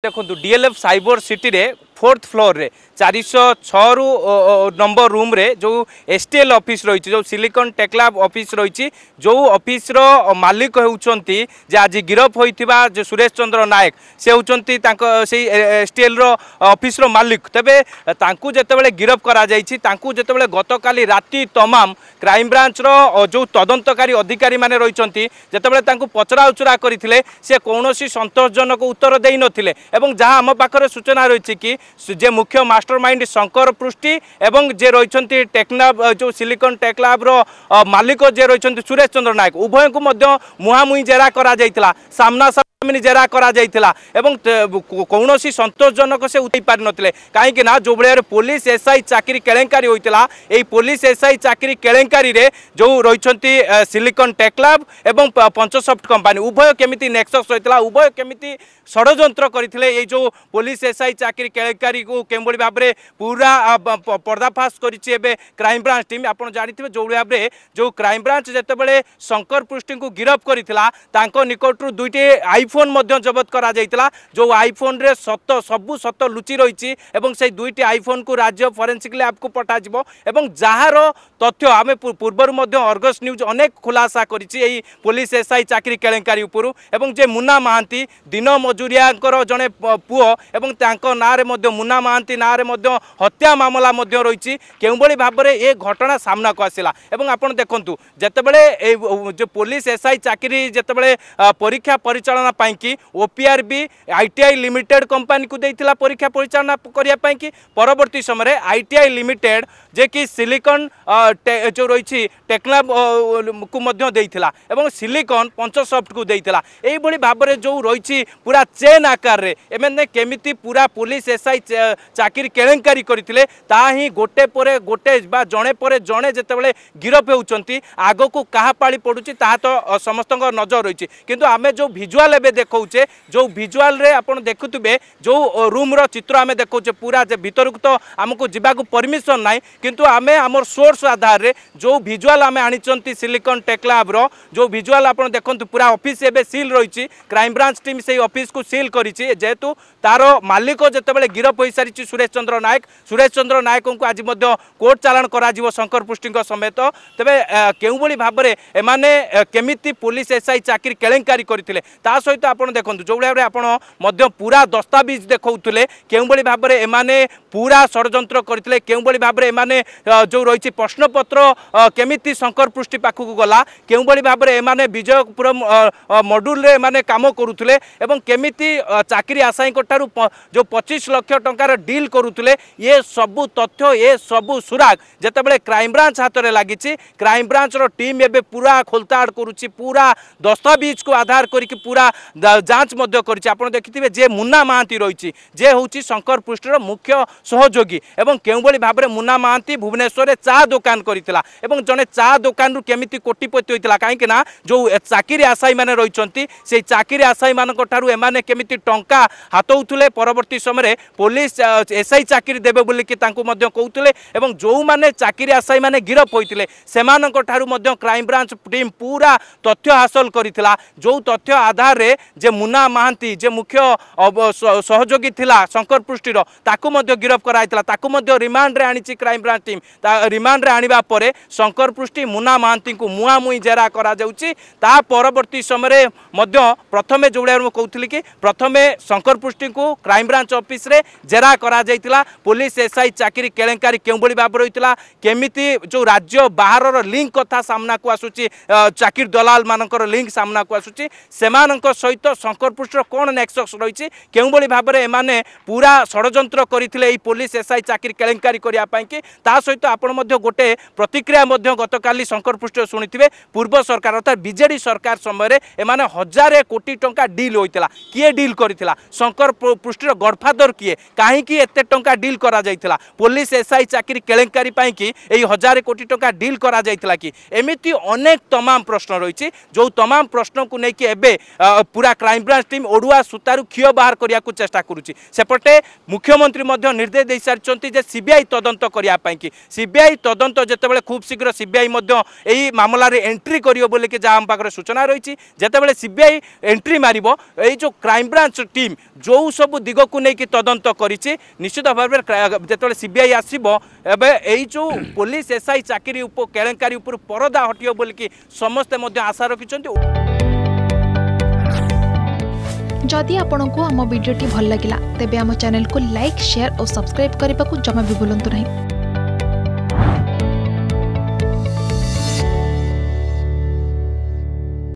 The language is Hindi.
देखो डीएलएफ साइबर सिटी रे 4th फ्लोर रे 406 रु नंबर रूम रे जो एसटीएल ऑफिस रही जो सिलिकॉन टेक्लैब ऑफिस रही जो ऑफिस रो मालिक होउचंती जे आज गिरफ होइथिबा जो सुरेश चंद्र नायक से होउचंती तांको से एसटीएल रो ऑफिस रो मालिक तबे तांकू जेतेबेले गिरफ करा जाईछि तांकू जेतेबेले गतकाली राति तमाम क्राइम ब्रांच रो जो तदंतकारी अधिकारी माने रहिचंती जेतेबेले तांकू पचरा उचरा करिथिले से कोनोसी संतोषजनक उत्तर देई नथिले एवं जहां हम पाखरे सूचना रहिछि कि जे मुख्य मास्टरमाइंड शंकर पृष्टि एवं जे रहिचंती टेक्लैब जो सिलिकॉन टेक्लैब रो मालिक जे रहिचंती सुरेश चंद्र नायक उभय को मध्य मुहामुही जेरा करा जाइतिला सामना जेरा करा जाइतिला एवं कौनसी संतोषजनक से उठाई पारि नथिले काहेकि ना जो बेले पुलिस एसआई चाकरी केलेंकारी होइतिला एई पुलिस एसआई चाकरी केलेंकारी रे जो रहिचंती सिलिकॉन टेक्लैब एवं पंचसॉफ्ट कंपनी उभय केमिति नेक्सस होइतिला उभय केमिति षडयंत्र करथिले एई जो पुलिस एसआई चाकरी केलेंकारी को केमबोली भाबरे पूरा पर्दाफाश करिछि एबे क्राइम ब्रांच टीम आपण जानिथिबे जो भाबरे जो क्राइम ब्रांच जेते बेले शंकर पृष्टि को गिरफ करथिला तांको निकटरू दुईटी आईफोन मध्य जबत करा जाइतिला जो आईफोन रे सबु सत लुचि रही एवं से दुईटी आईफोन को राज्य फोरेंसिक लैब को पठा जिवो एवं जहार तथ्य आमे पूर्वर मध्य अर्गस न्यूज अनेक खुलासा करिछि एई पुलिस एसआई चाकरी केलेंकारी उपरु एवं जे मुन्ना महांती दिन मजुरियाकर जने पुओ एवं तांको नारे मध्य मुन्ना महांती नारे मध्य हत्या मामला मध्य रही केउबली भाबरे ए घटना सामना को आसिला एवं आपण देखंतु जेतेबेले जो पुलिस एसआई चाकरी जेतेबेले परीक्षा परिचालना पाइकी ओपीआरबी आईटीआई लिमिटेड कंपनी को देइथिला परीक्षा परिचालना करिया पाइकी परवर्ती समय आईटीआई लिमिटेड जे कि सिलिकॉन जो रही टेक्लैब को मध्य देइथिला एवं सिलिकॉन पंचसॉफ्ट को देइथिला एई भली भाबरे जो रही पूरा चेन आकार रे एमने केमिति पूरा पुलिस एसआई चाकरी केलेंकारी करथिले ता ही गोटे परे गोटे बा जणे परे जणे जेतेबेले गिरफ होउचंती आगो को कहा पाली पडुची ता तो समस्तक नजर रही किंतु आमे जो विजुअल एबे देखौचे जो विजुअल रे आपण देखुतबे जो रूम रो चित्र आमे देखौचे पूरा जे भीतर तो हमको जिबा को परमिशन नाही किंतु आमे हमर सोर्स आधार रे जो विजुअल आमे आनिचंती सिलिकॉन टेक्लैब रो जो विजुअल आपण देखंतु पूरा ऑफिस एबे सील रही क्राइम ब्रांच टीम से ऑफिस को सील करिछि जेतु तारो मालिक जेतेबेले गिरफ होई सारिछि सुरेश चंद्र नायक को आज मध्य कोर्ट चालान करा जिवो शंकर पृष्टि समेत तबे केउबली भाबरे एमाने केमिति पुलिस एसआई चाकरी केलेंकारी करथिले ता सहित आपण देखंतु जो भाबरे आपण मध्य पूरा दस्तावेज देखौथुले केउबली भाबरे एमाने पूरा षडयंत्र करथिले केउबली भाबरे एमाने जो रही प्रश्नपत्र केमिति शंकर पृष्टि पाखु गला केउबली भाबरे एमाने विजयपुर मॉड्यूल रे एमाने काम करूथुले एवं केमिति चाकरी आशाई कोठारु जो 25 लाख टंकार डील करूथुले ये सबु तथ्य ये सबु सुराग जेतेबेले क्राइम ब्रांच हाथ रे लागिछि क्राइम ब्रांच रो टीम एबे पूरा खोलताड़ करूछि पूरा दस्तावेज को आधार करके पूरा जांच मध्य करिछि आपण देखिथिबे जे मुन्ना महांती रहिछि जे होउछि शंकर पृष्टर मुख्य सहयोगी एवं केउबली भाबरे मुन्ना महांती भुवनेश्वर रे चा दुकान करितला एवं जने चा दुकान रु केमिति कोटिपति होइतला काहे कि ना जो चाकरी आशाई माने रहिचंती से चाकरी आशाई मान कोठारु एमाने केमिति टंका हातौथुले परवर्ती समय पुलिस एसआई चाकरी देबे बोली कि तांकू मध्य कहउथुले एवं जो माने चाकरी आशाई माने गिरफ होइतिले सेमान कोठारु मध्य क्राइम ब्रांच टीम पूरा तथ्य हासिल करितला जो तथ्य आधार रे जे मुन्ना महांती जे मुख्य सहयोगी थिला शंकर पृष्टि रो ताकू मध्य गिरफ कराइतला ताकू मध्य रिमांड रे आनिछि क्राइम ब्रांच टीम रिमांड रे आनिबा परे शंकर पृष्टि मुन्ना महांती को मुहामुही जेरा करा जाउछि ता परवर्ती समय मध्य प्रथमे जोड़े कहूली कि प्रथमे शंकर पृष्टि को क्राइम ब्रांच ऑफिस रे जेरा करा जाइतिला पुलिस एसआई चाकरी केलेंकारी केउबली भाबरे होइतिला केमिति जो राज्य बाहर लिंक कथा सामना को आसुची चाकरी दलाल मानकर लिंक सामना को आसुची सेमानक सहित शंकर पृष्टर कोन नेक्सस रही केउबली भाबरे एमाने पूरा षडयंत्र करथिले एई पुलिस एसआई चाकरी केलेंकारी करिया पई कि ता सहित आपण मध्य गोटे प्रतिक्रिया मध्य गतकाली शंकर पृष्टर सुनिथिबे पूर्व सरकार अर्थात बीजेडी सरकार समय एमाने 1000 कोटी टंका डील होइतिला किए डील करितिला शंकर पृष्टर गडफादर किए काहे कि एते टंका डील करा जाइतिला पुलिस एसआई चाकरी केलेंकारी पई कि एई 1000 कोटी टंका डील करा जाइतिला कि एमिति अनेक तमाम प्रश्न रही जो तमाम प्रश्न को लेकिन एबे पूरा क्राइमब्रांच टीम ओडुआ सूतारू क्षीय बाहर करने को चेष्टा करुच्ची सेपटे मुख्यमंत्री निर्देश दे सारी जे सीबीआई तदंत करने की सीबीआई तदंत जितेबाला खूब शीघ्र सीबीआई यही मामलार एंट्री करियो बोली कि जहाँ आम पाखे सूचना रही जितेबाला सीबीआई एंट्री मारिबो एई जो क्राइमब्रांच टीम जो सब दिग को लेकिन तदंत करिछि निश्चित भाव में जितेबाला सीबीआई आसीबो एबे एई जो पुलिस एसआई चाकरी केलेंकारी उपर परदा हटियो बोली कि समस्ते मध्य आशा रखिछन्ति। जदि आपंक आम भिडी भल लगा तेब आम चैनल को लाइक शेयर और सब्सक्राइब करने को जमा भी भूलु नहीं।